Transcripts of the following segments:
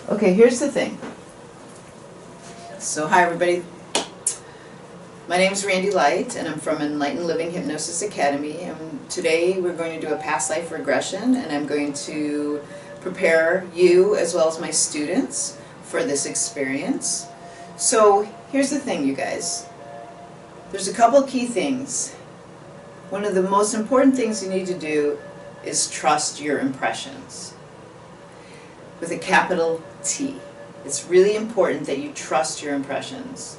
Okay, here's the thing. So hi everybody. My name is Randi Light and I'm from Enlightened Living Hypnosis Academy, and today we're going to do a past life regression, and I'm going to prepare you as well as my students for this experience. So here's the thing, you guys. There's a couple key things. One of the most important things you need to do is trust your impressions with a capital T. It's really important that you trust your impressions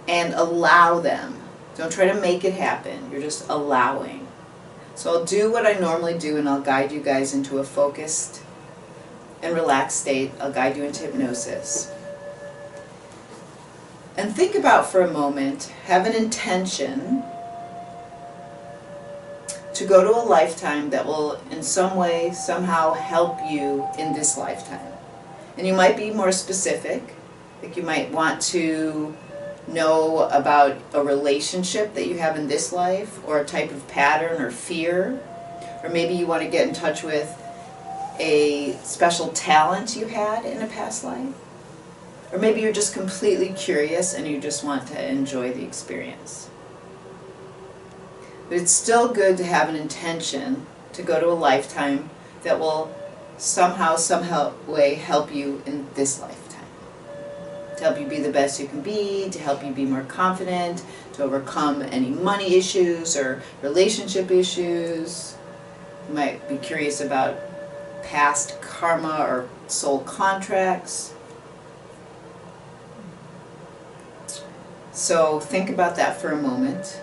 and allow them. Don't try to make it happen. You're just allowing. So I'll do what I normally do, and I'll guide you guys into a focused and relaxed state. I'll guide you into hypnosis. And think about for a moment, have an intention to go to a lifetime that will in some way, somehow help you in this lifetime. And you might be more specific, like you might want to know about a relationship that you have in this life, or a type of pattern or fear, or maybe you want to get in touch with a special talent you had in a past life, or maybe you're just completely curious and you just want to enjoy the experience. But it's still good to have an intention to go to a lifetime that will somehow, way help you in this lifetime. To help you be the best you can be, to help you be more confident, to overcome any money issues or relationship issues. You might be curious about past karma or soul contracts. So think about that for a moment.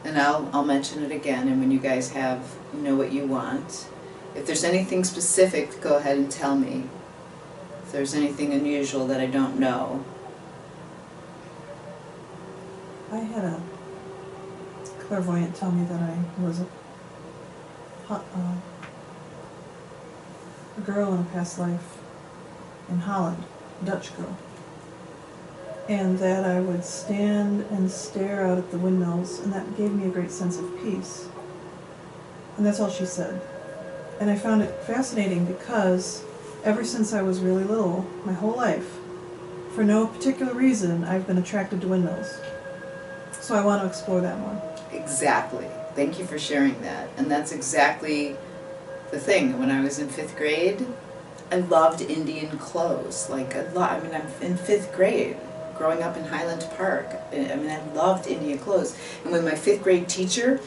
And I'll mention it again, and when you guys know what you want. If there's anything specific, go ahead and tell me. If there's anything unusual that I don't know. I had a clairvoyant tell me that I was a girl in a past life in Holland, a Dutch girl. And that I would stand and stare out at the windmills, and that gave me a great sense of peace. And that's all she said. And I found it fascinating because ever since I was really little, my whole life, for no particular reason, I've been attracted to windmills. So I want to explore that more. Exactly. Thank you for sharing that. And that's exactly the thing. When I was in 5th grade, I loved Indian clothes. Like, I'm in 5th grade. Growing up in Highland Park, I loved Indian clothes. And when my 5th grade teacher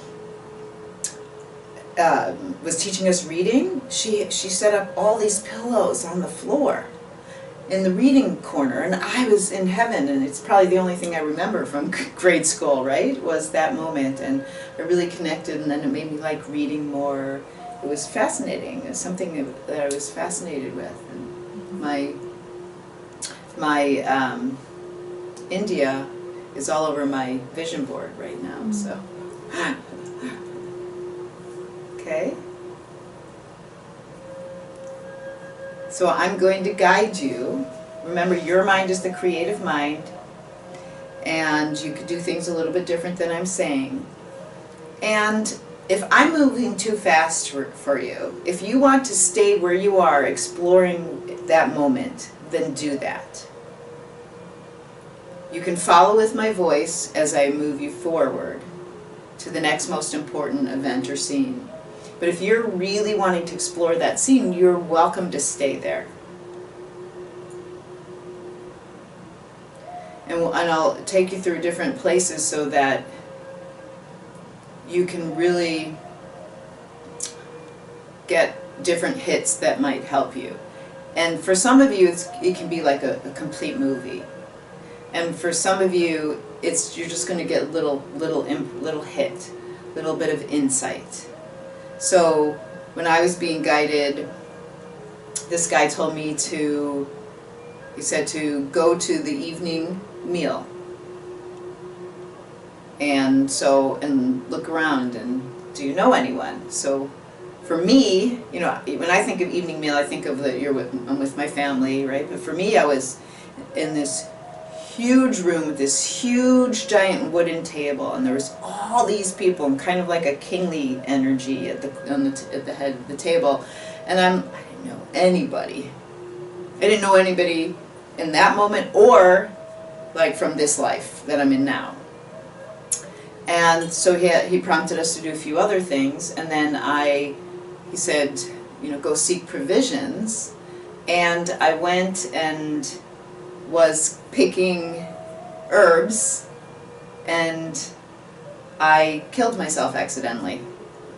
was teaching us reading, she set up all these pillows on the floor in the reading corner, and I was in heaven. And it's probably the only thing I remember from grade school, right, was that moment. And I really connected, and then it made me like reading more. It was fascinating. It was something that I was fascinated with. And my India is all over my vision board right now, so. Okay. So I'm going to guide you. Remember, your mind is the creative mind, and you could do things a little bit different than I'm saying. And if I'm moving too fast for you, if you want to stay where you are exploring that moment, then do that. You can follow with my voice as I move you forward to the next most important event or scene. But if you're really wanting to explore that scene, you're welcome to stay there. And I'll take you through different places so that you can really get different hits that might help you. And for some of you, it can be like a complete movie. And for some of you, you're just going to get little hit, little bit of insight. So when I was being guided, this guy told me he said to go to the evening meal. And look around, and do you know anyone? So for me, when I think of evening meal, I think of I'm with my family, right? But for me, I was in this huge room with this huge giant wooden table, and there was all these people, and kind of like a kingly energy at the head of the table. And I didn't know anybody. I didn't know anybody in that moment, or like from this life that I'm in now. And so he prompted us to do a few other things, and then he said, you know, go seek provisions. And I went and was picking herbs, and I killed myself accidentally.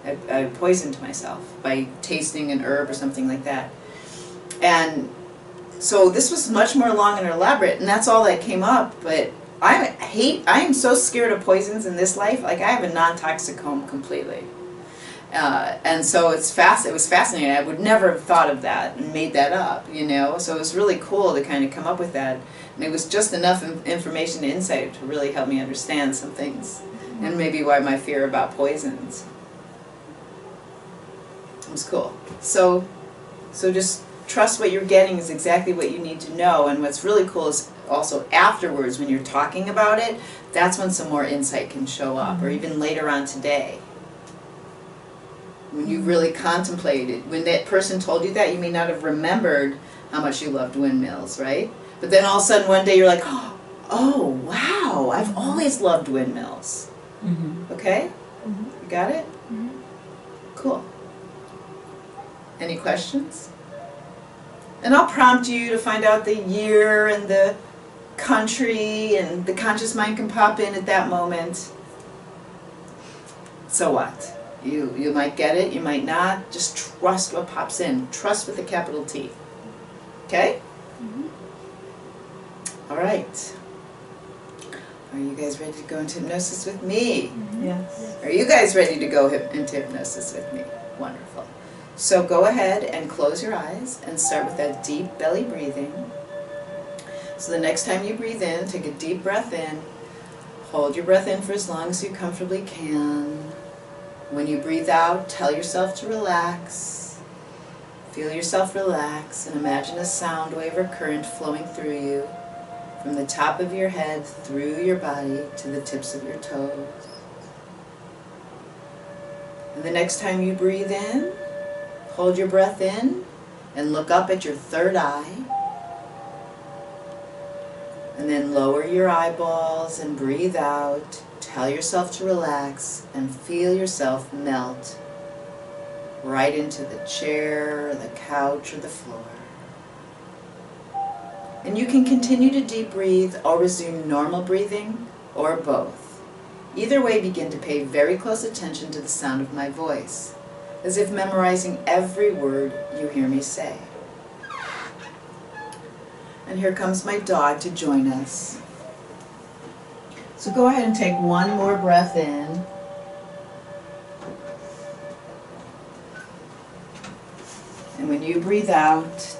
I poisoned myself by tasting an herb or something like that. And so this was much more long and elaborate, and that's all that came up. But I am so scared of poisons in this life. Like, I have a non-toxic home completely. And so it was fascinating. I would never have thought of that and made that up, you know. So it was really cool to kind of come up with that. And it was just enough information and insight to really help me understand some things. And maybe why my fear about poisons. It was cool. So just trust what you're getting is exactly what you need to know. And what's really cool is also afterwards, when you're talking about it, that's when some more insight can show up, or even later on today. When you really contemplated, when that person told you that, you may not have remembered how much you loved windmills, right? But then all of a sudden one day you're like, oh wow, I've always loved windmills. Mm-hmm. Okay? Mm-hmm. You got it? Mm-hmm. Cool. Any questions? And I'll prompt you to find out the year and the country, and the conscious mind can pop in at that moment. So what? You might get it, you might not. Just trust what pops in. Trust with a capital T. Okay? Mm-hmm. All right. Are you guys ready to go into hypnosis with me? Mm-hmm. Yes. Are you guys ready to go into hypnosis with me? Wonderful. So go ahead and close your eyes and start with that deep belly breathing. So the next time you breathe in, take a deep breath in. Hold your breath in for as long as you comfortably can. When you breathe out, tell yourself to relax. Feel yourself relax and imagine a sound wave or current flowing through you from the top of your head through your body to the tips of your toes. And the next time you breathe in, hold your breath in and look up at your third eye. And then lower your eyeballs and breathe out. Tell yourself to relax and feel yourself melt right into the chair, or the couch, or the floor. And you can continue to deep breathe or resume normal breathing, or both. Either way, begin to pay very close attention to the sound of my voice, as if memorizing every word you hear me say. And here comes my dog to join us. So go ahead and take one more breath in. And when you breathe out,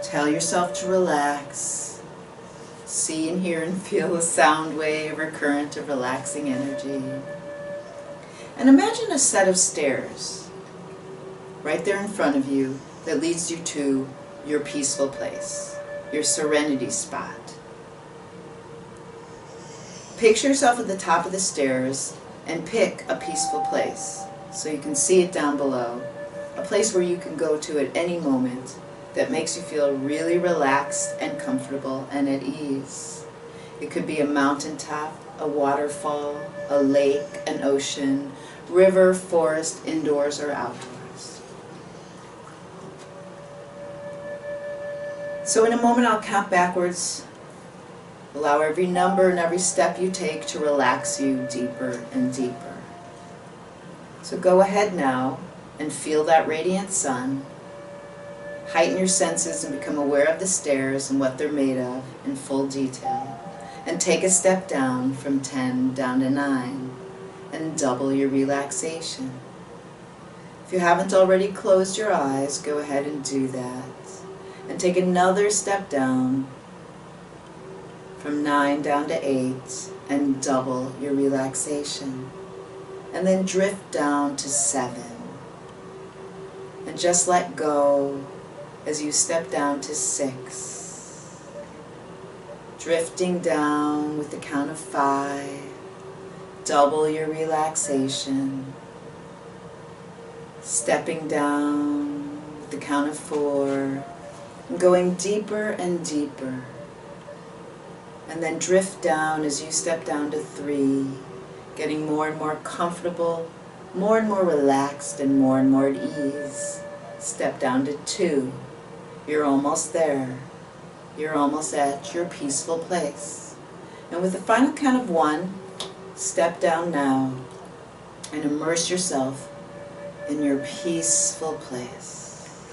tell yourself to relax. See and hear and feel a sound wave or current of relaxing energy. And imagine a set of stairs right there in front of you that leads you to your peaceful place, your serenity spot. Picture yourself at the top of the stairs and pick a peaceful place so you can see it down below, a place where you can go to at any moment that makes you feel really relaxed and comfortable and at ease. It could be a mountaintop, a waterfall, a lake, an ocean, river, forest, indoors or outdoors. So in a moment I'll count backwards. Allow every number and every step you take to relax you deeper and deeper. So go ahead now and feel that radiant sun. Heighten your senses and become aware of the stairs and what they're made of in full detail. And take a step down from 10 down to 9 and double your relaxation. If you haven't already closed your eyes, go ahead and do that. And take another step down from 9 down to 8 and double your relaxation. And then drift down to 7. And just let go as you step down to 6. drifting down with the count of 5. Double your relaxation. Stepping down with the count of 4. And going deeper and deeper. And then drift down as you step down to 3. Getting more and more comfortable, more and more relaxed, and more at ease. Step down to 2. You're almost there. You're almost at your peaceful place. And with the final count of 1, step down now and immerse yourself in your peaceful place.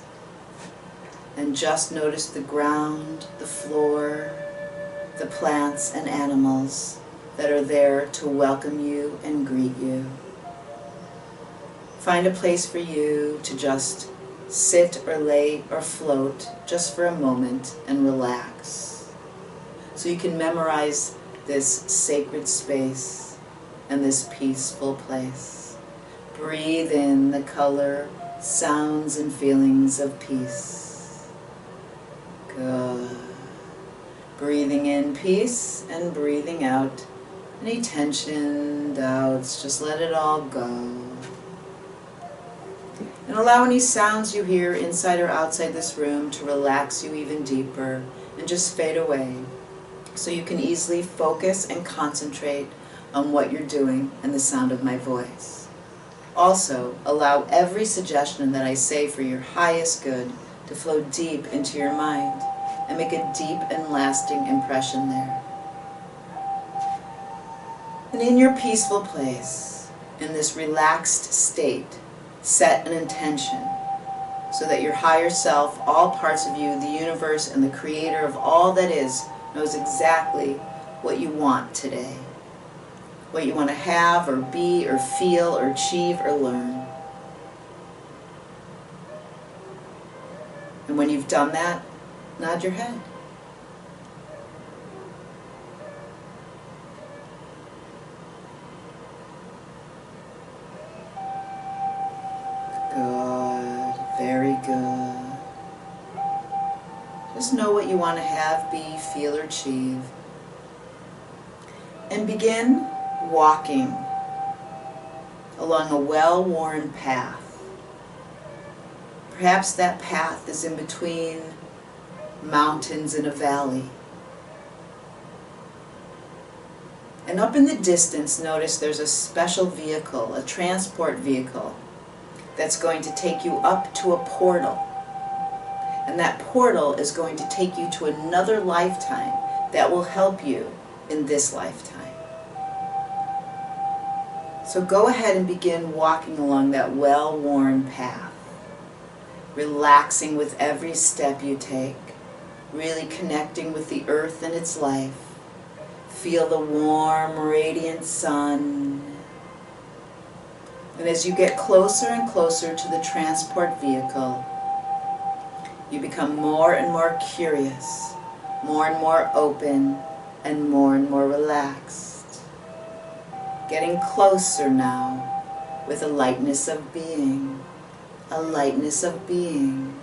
And just notice the ground, the floor, the plants and animals that are there to welcome you and greet you. Find a place for you to just sit or lay or float just for a moment and relax. So you can memorize this sacred space and this peaceful place. Breathe in the color, sounds, and feelings of peace. Good. Breathing in peace and breathing out any tension, doubts, just let it all go. And allow any sounds you hear inside or outside this room to relax you even deeper and just fade away, so you can easily focus and concentrate on what you're doing and the sound of my voice. Also, allow every suggestion that I say for your highest good to flow deep into your mind and make a deep and lasting impression there. And in your peaceful place, in this relaxed state, set an intention so that your higher self, all parts of you, the universe, and the creator of all that is, knows exactly what you want today. What you want to have or be or feel or achieve or learn. And when you've done that, nod your head. Good, very good. Just know what you want to have, be, feel, or achieve. And begin walking along a well-worn path. Perhaps that path is in between mountains and a valley. And up in the distance, notice there's a special vehicle, a transport vehicle, that's going to take you up to a portal. And that portal is going to take you to another lifetime that will help you in this lifetime. So go ahead and begin walking along that well-worn path, relaxing with every step you take, really connecting with the earth and its life. Feel the warm, radiant sun. And as you get closer and closer to the transport vehicle, you become more and more curious, more and more open, and more relaxed. Getting closer now with a lightness of being, a lightness of being.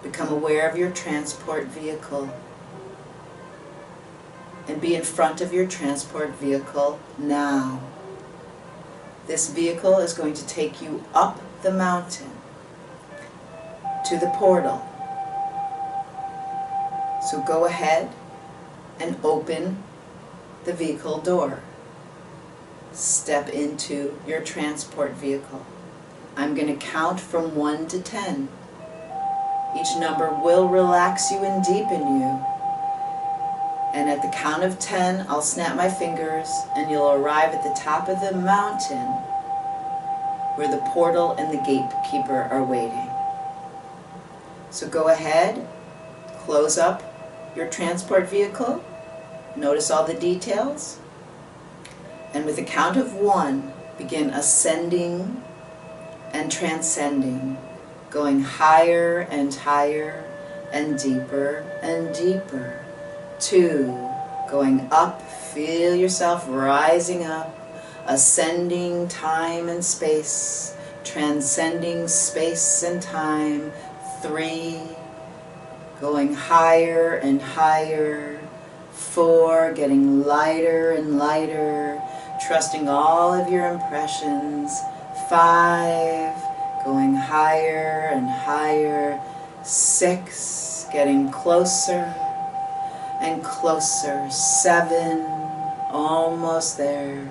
Become aware of your transport vehicle and be in front of your transport vehicle now. This vehicle is going to take you up the mountain to the portal. So go ahead and open the vehicle door. Step into your transport vehicle. I'm going to count from 1 to 10. Each number will relax you and deepen you. And at the count of 10, I'll snap my fingers and you'll arrive at the top of the mountain where the portal and the gatekeeper are waiting. So go ahead, close up your transport vehicle, notice all the details, and with the count of 1, begin ascending and transcending, going higher and higher and deeper and deeper. 2, going up, feel yourself rising up, ascending time and space, transcending space and time. 3, going higher and higher, 4, getting lighter and lighter, trusting all of your impressions. 5, going higher and higher. 6, getting closer and closer. 7, almost there,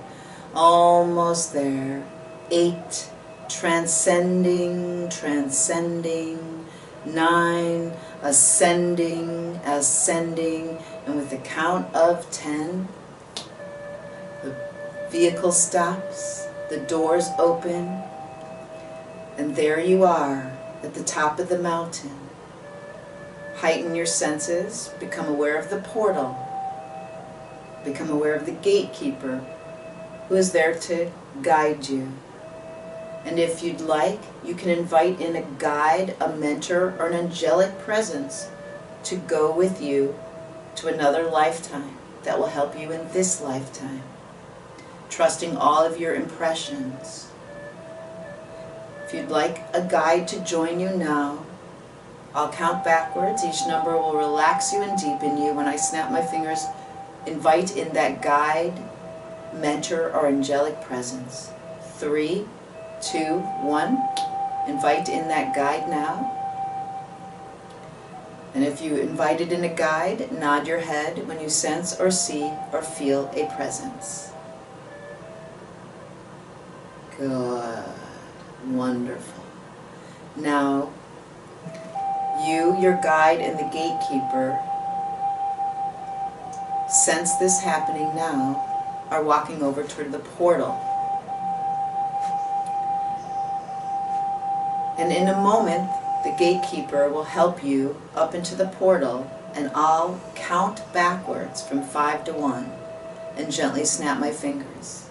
almost there. 8, transcending, transcending. 9, ascending, ascending. And with the count of 10, the vehicle stops, the doors open, and there you are at the top of the mountain. Heighten your senses, become aware of the portal, become aware of the gatekeeper who is there to guide you. And if you'd like, you can invite in a guide, a mentor, or an angelic presence to go with you to another lifetime that will help you in this lifetime. Trusting all of your impressions. If you'd like a guide to join you now, I'll count backwards. Each number will relax you and deepen you. When I snap my fingers, invite in that guide, mentor, or angelic presence. 3, 2, 1. Invite in that guide now. And if you invited in a guide, nod your head when you sense or see or feel a presence. Good. Wonderful. Now, you, your guide, and the gatekeeper, sense this happening now, are walking over toward the portal. And in a moment, the gatekeeper will help you up into the portal, and I'll count backwards from 5 to 1 and gently snap my fingers.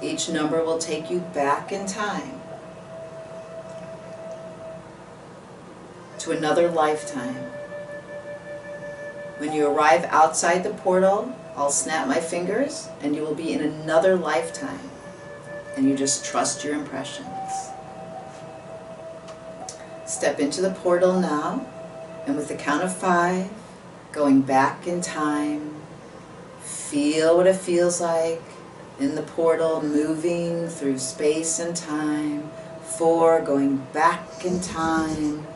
Each number will take you back in time to another lifetime. When you arrive outside the portal, I'll snap my fingers and you will be in another lifetime, and you just trust your impressions. Step into the portal now, and with the count of 5, going back in time, feel what it feels like in the portal, moving through space and time. 4, going back in time.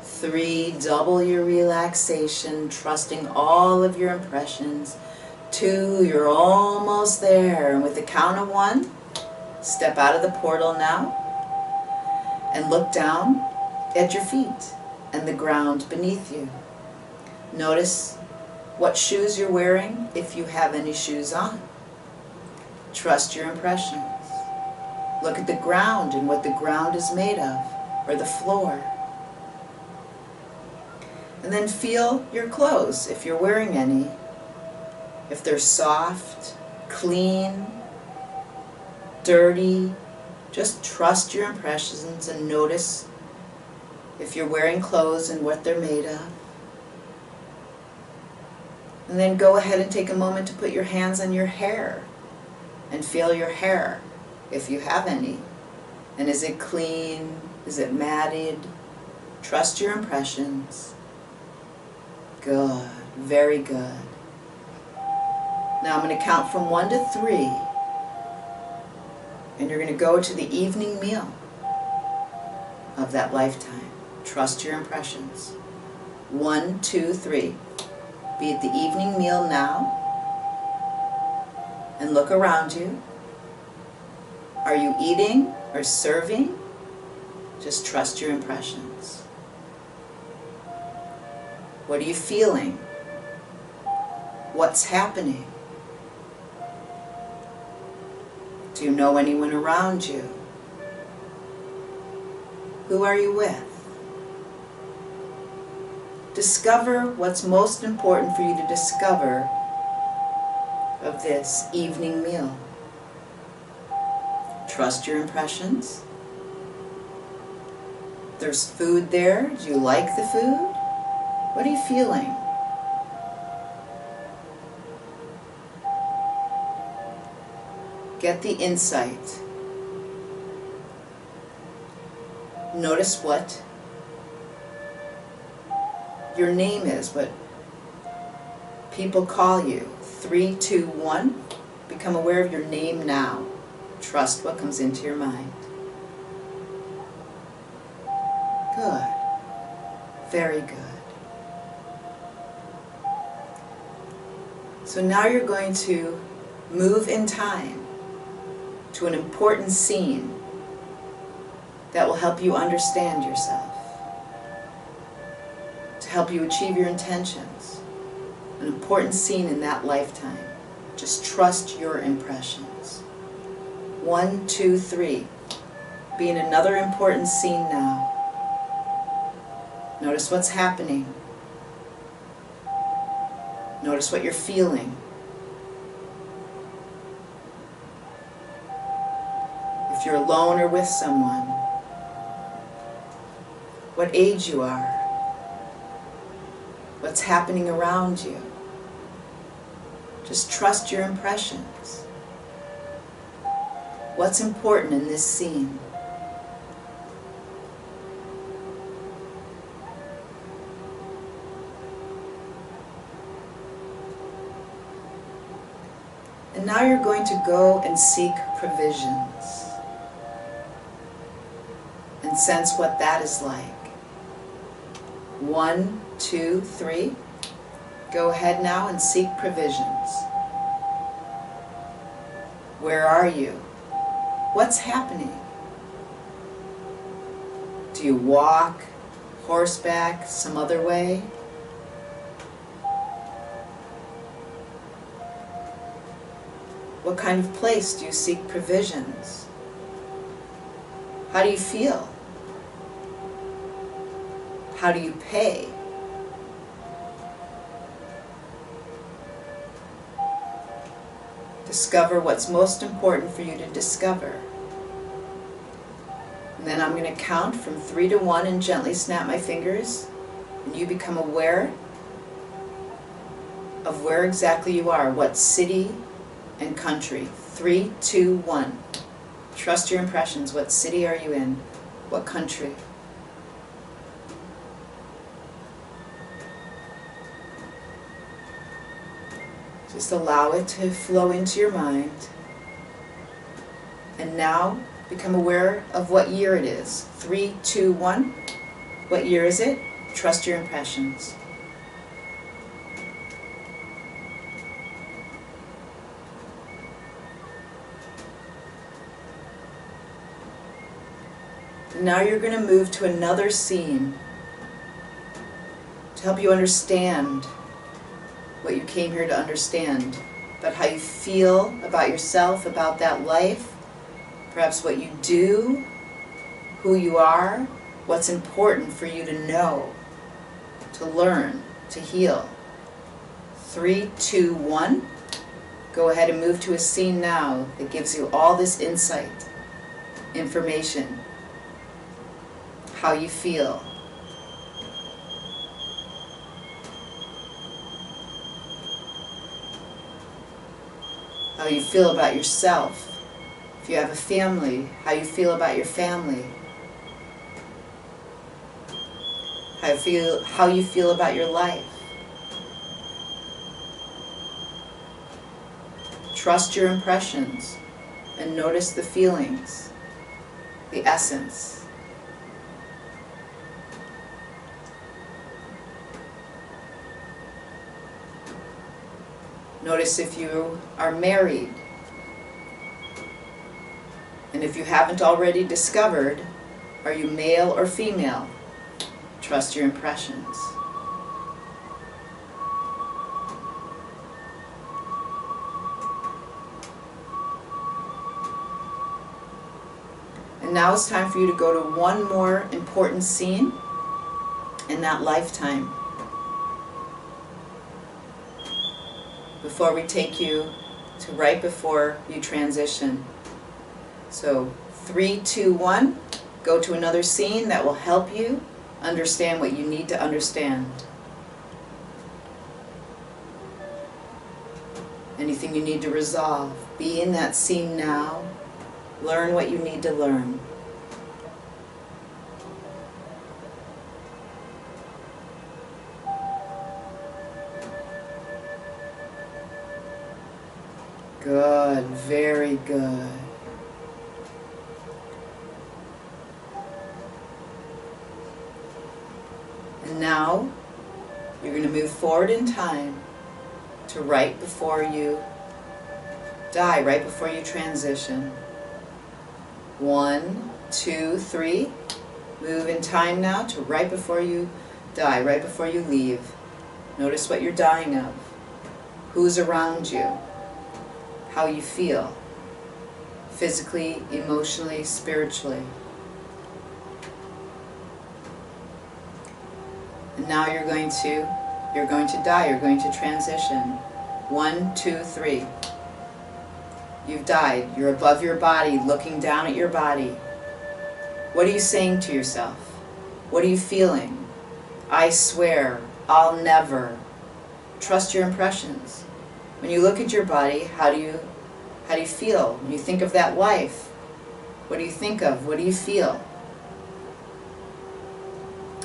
3, double your relaxation, trusting all of your impressions. 2, you're almost there. And with the count of 1, step out of the portal now and look down at your feet and the ground beneath you. Notice what shoes you're wearing, if you have any shoes on. Trust your impressions. Look at the ground and what the ground is made of, or the floor. And then feel your clothes, if you're wearing any. If they're soft, clean, dirty, just trust your impressions and notice if you're wearing clothes and what they're made of. And then go ahead and take a moment to put your hands on your hair and feel your hair, if you have any. And is it clean? Is it matted? Trust your impressions. Good. Very good. Now I'm going to count from 1 to 3. And you're going to go to the evening meal of that lifetime. Trust your impressions. 1, 2, 3. Be at the evening meal now. And look around you. Are you eating or serving? Just trust your impressions. What are you feeling? What's happening? Do you know anyone around you? Who are you with? Discover what's most important for you to discover of this evening meal. Trust your impressions. There's food there. Do you like the food? What are you feeling? Get the insight. Notice what your name is, what People call you. 3, 2, 1. Become aware of your name now. Trust what comes into your mind. Good. Very good. So now you're going to move in time to an important scene that will help you understand yourself, to help you achieve your intentions. An important scene in that lifetime. Just trust your impressions. 1, 2, 3. Be in another important scene now. Notice what's happening. Notice what you're feeling. If you're alone or with someone, what age you are, what's happening around you. Just trust your impressions. What's important in this scene? And now you're going to go and seek provisions and sense what that is like. 1, 2, 3. Go ahead now and seek provisions. Where are you? What's happening? Do you walk, horseback, some other way? What kind of place do you seek provisions? How do you feel? How do you pay? Discover what's most important for you to discover. And then I'm going to count from 3 to 1 and gently snap my fingers. And you become aware of where exactly you are, what city and country. 3, 2, 1. Trust your impressions. What city are you in? What country? Just allow it to flow into your mind. And now become aware of what year it is. 3, 2, 1. What year is it? Trust your impressions. Now you're going to move to another scene to help you understand what you came here to understand, about how you feel about yourself, about that life, perhaps what you do, who you are, what's important for you to know, to learn, to heal. 3, 2, 1. Go ahead and move to a scene now that gives you all this insight, information, how you feel. How you feel about yourself. If you have a family, how you feel about your family. How you feel about your life. Trust your impressions and notice the feelings, the essence. Notice if you are married. And if you haven't already discovered, are you male or female? Trust your impressions. And now it's time for you to go to one more important scene in that lifetime before we take you to right before you transition. So 3, 2, 1, go to another scene that will help you understand what you need to understand. Anything you need to resolve, be in that scene now. Learn what you need to learn. Good, very good. And now you're going to move forward in time to right before you die, right before you transition. 1, 2, 3. Move in time now to right before you die, right before you leave. Notice what you're dying of, who's around you, how you feel, physically, emotionally, spiritually. And now you're going to die, you're going to transition. 1, 2, 3. You've died. You're above your body, looking down at your body. What are you saying to yourself? What are you feeling? I swear, I'll never. Trust your impressions. When you look at your body, how do you feel? When you think of that life, what do you think of? What do you feel?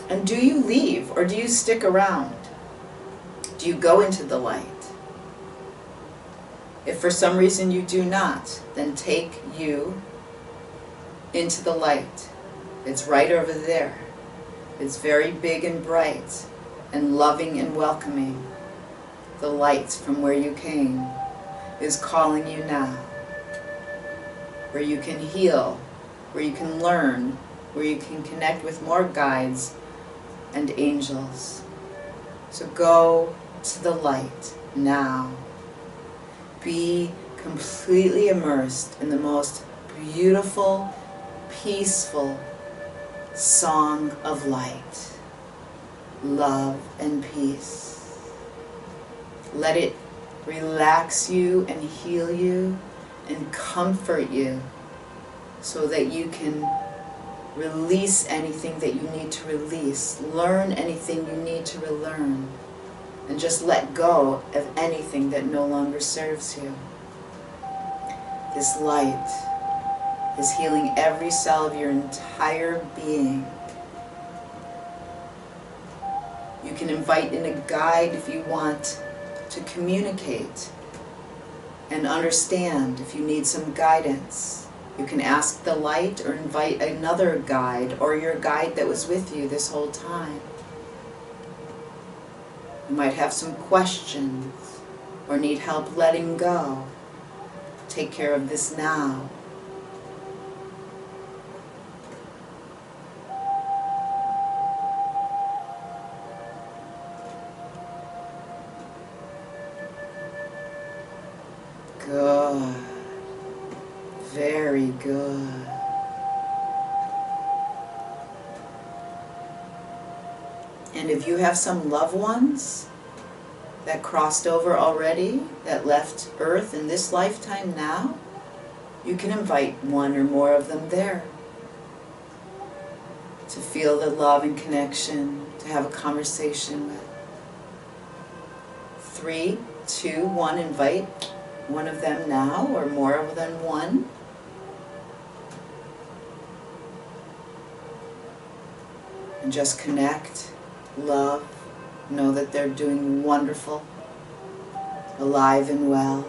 And do you leave or do you stick around? Do you go into the light? If for some reason you do not, then take you into the light. It's right over there. It's very big and bright and loving and welcoming. The light from where you came is calling you now, where you can heal, where you can learn, where you can connect with more guides and angels. So go to the light now. Be completely immersed in the most beautiful, peaceful song of light, love and peace. Let it relax you and heal you and comfort you so that you can release anything that you need to release, learn anything you need to relearn, and just let go of anything that no longer serves you. This light is healing every cell of your entire being. You can invite in a guide if you want to communicate and understand. If you need some guidance, you can ask the light or invite another guide or your guide that was with you this whole time. You might have some questions or need help letting go. Take care of this now. Good. Very good. And if you have some loved ones that crossed over already, that left Earth in this lifetime now, you can invite one or more of them there to feel the love and connection, to have a conversation with. 3, 2, 1, invite one of them now or more than one. And just connect, love, know that they're doing wonderful, alive and well.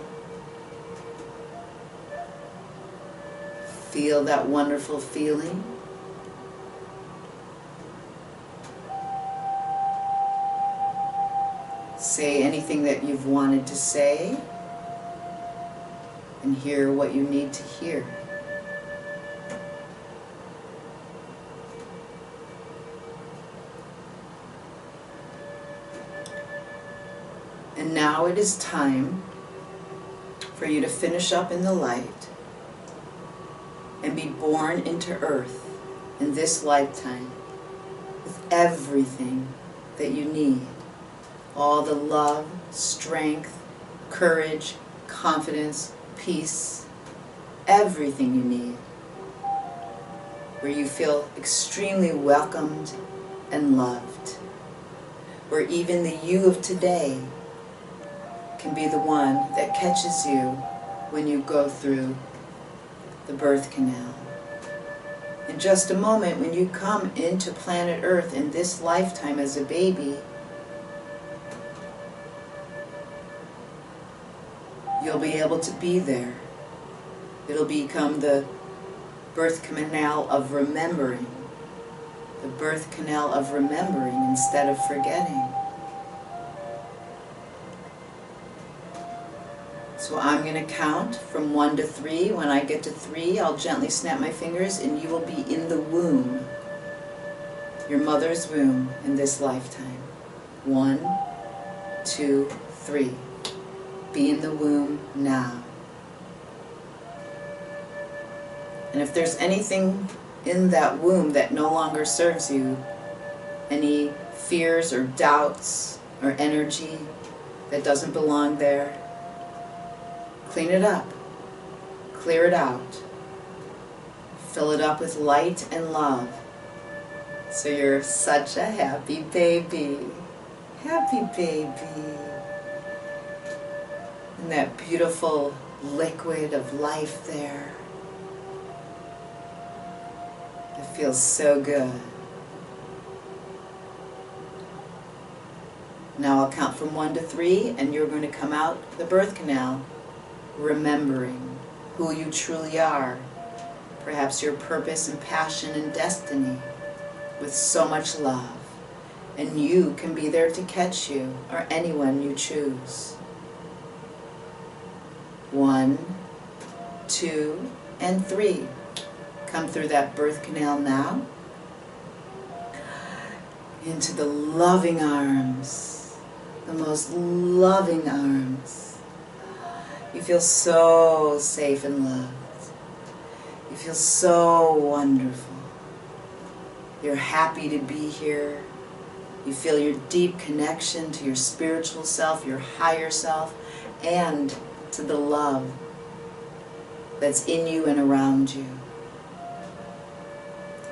Feel that wonderful feeling. Say anything that you've wanted to say and hear what you need to hear. And now it is time for you to finish up in the light and be born into Earth in this lifetime with everything that you need. All the love, strength, courage, confidence, peace, everything you need. Where you feel extremely welcomed and loved. Where even the you of today can be the one that catches you when you go through the birth canal. In just a moment, when you come into planet Earth in this lifetime as a baby, you'll be able to be there. It'll become the birth canal of remembering. The birth canal of remembering instead of forgetting. So I'm going to count from 1 to 3. When I get to 3, I'll gently snap my fingers and you will be in the womb, your mother's womb, in this lifetime. 1, 2, 3. Be in the womb now. And if there's anything in that womb that no longer serves you, any fears or doubts or energy that doesn't belong there, clean it up, clear it out, fill it up with light and love. So you're such a happy baby. Happy baby. And that beautiful liquid of life there. It feels so good. Now I'll count from 1 to 3 and you're going to come out the birth canal remembering who you truly are, perhaps your purpose and passion and destiny, with so much love. And you can be there to catch you, or anyone you choose. 1, 2, and 3. Come through that birth canal now, into the loving arms, the most loving arms. You feel so safe and loved. You feel so wonderful. You're happy to be here. You feel your deep connection to your spiritual self, your higher self, and to the love that's in you and around you.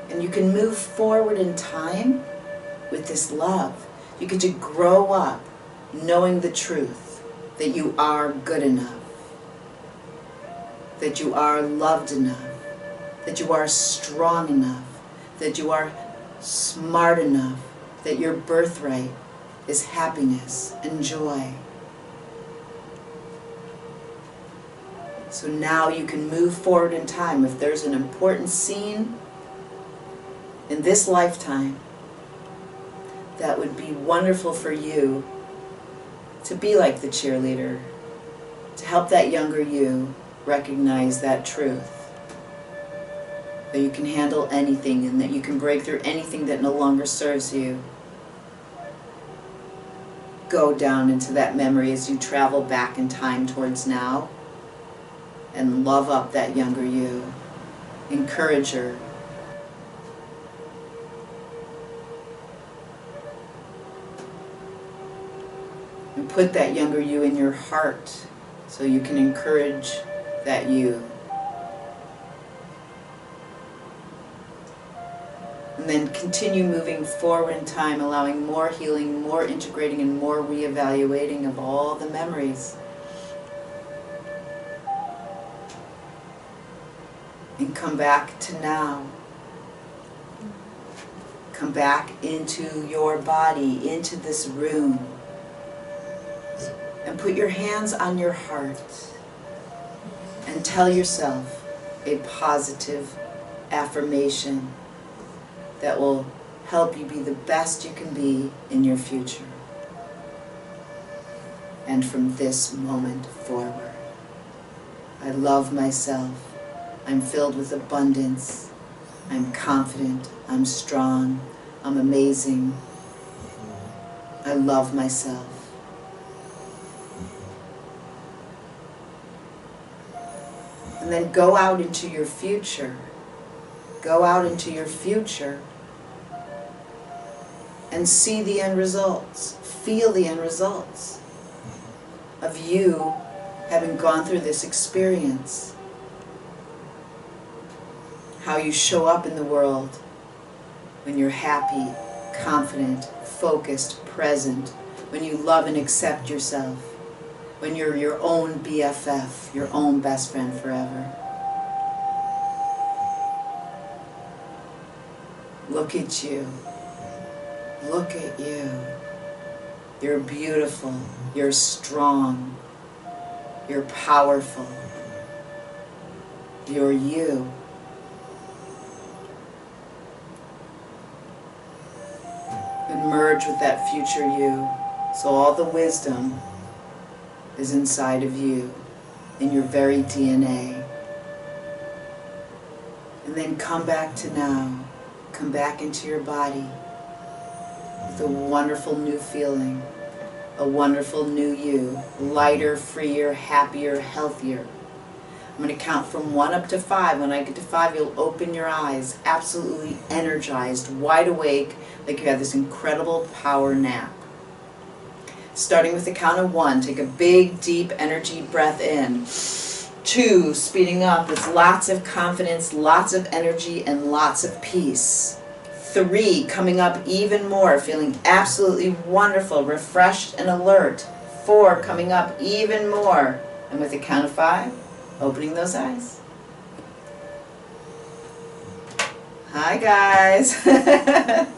And you can move forward in time with this love. You get to grow up knowing the truth that you are good enough, that you are loved enough, that you are strong enough, that you are smart enough, that your birthright is happiness and joy. So now you can move forward in time. If there's an important scene in this lifetime that would be wonderful for you to be like the cheerleader, to help that younger you recognize that truth, that you can handle anything and that you can break through anything that no longer serves you. Go down into that memory as you travel back in time towards now and love up that younger you. Encourage her. And put that younger you in your heart so you can encourage that you. And then continue moving forward in time, allowing more healing, more integrating, and more reevaluating of all the memories. And come back to now. Come back into your body, into this room. And put your hands on your heart and tell yourself a positive affirmation that will help you be the best you can be in your future. And from this moment forward, I love myself. I'm filled with abundance. I'm confident. I'm strong. I'm amazing. I love myself. And then go out into your future. Go out into your future and see the end results. Feel the end results of you having gone through this experience. How you show up in the world when you're happy, confident, focused, present, when you love and accept yourself, when you're your own BFF, your own best friend forever. Look at you. Look at you. You're beautiful. You're strong. You're powerful. You're you. And merge with that future you. So all the wisdom is inside of you, in your very DNA. And then come back to now. Come back into your body with a wonderful new feeling, a wonderful new you, lighter, freer, happier, healthier. I'm going to count from 1 up to 5. When I get to 5, you'll open your eyes, absolutely energized, wide awake, like you had this incredible power nap. Starting with the count of 1, take a big, deep energy breath in. 2, speeding up with lots of confidence, lots of energy, and lots of peace. 3, coming up even more, feeling absolutely wonderful, refreshed, and alert. 4, coming up even more. And with the count of 5, opening those eyes. Hi guys.